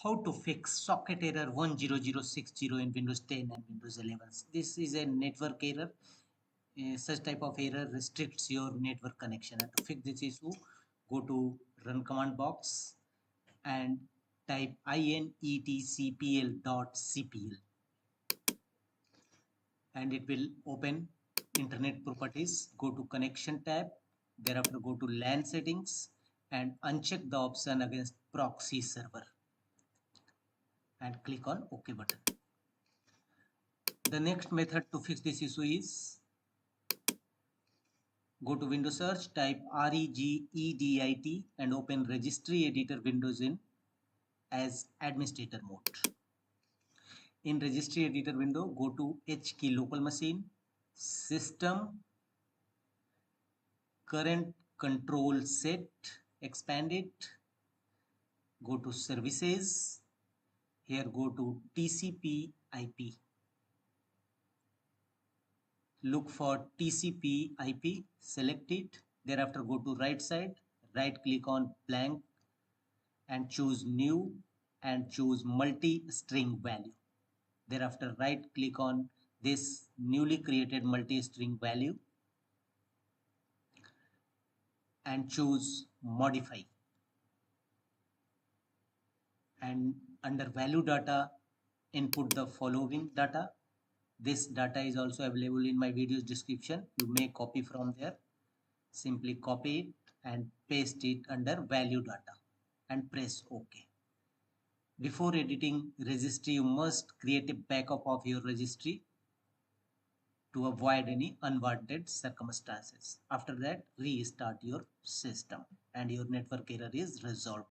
How to fix socket error 10060 in Windows 10 and Windows 11. This is a network error. Such type of error restricts your network connection. And to fix this issue, go to run command box and type inetcpl.cpl and it will open internet properties. Go to connection tab, thereafter go to LAN settings and uncheck the option against proxy server and click on OK button. The next method to fix this issue is go to Windows search, type regedit and open registry editor windows in as administrator mode. In registry editor window, go to H key local machine, system, current control set, expand it, go to services, here go to TCP IP. Look for TCP IP, select it, thereafter go to right side, right click on blank and choose new and choose multi-string value. Thereafter right click on this newly created multi-string value and choose modify. And under value data, input the following data. This data is also available in my video's description. You may copy from there. Simply copy it and paste it under value data and press OK. Before editing registry, you must create a backup of your registry to avoid any unwanted circumstances. After that, restart your system and your network error is resolved.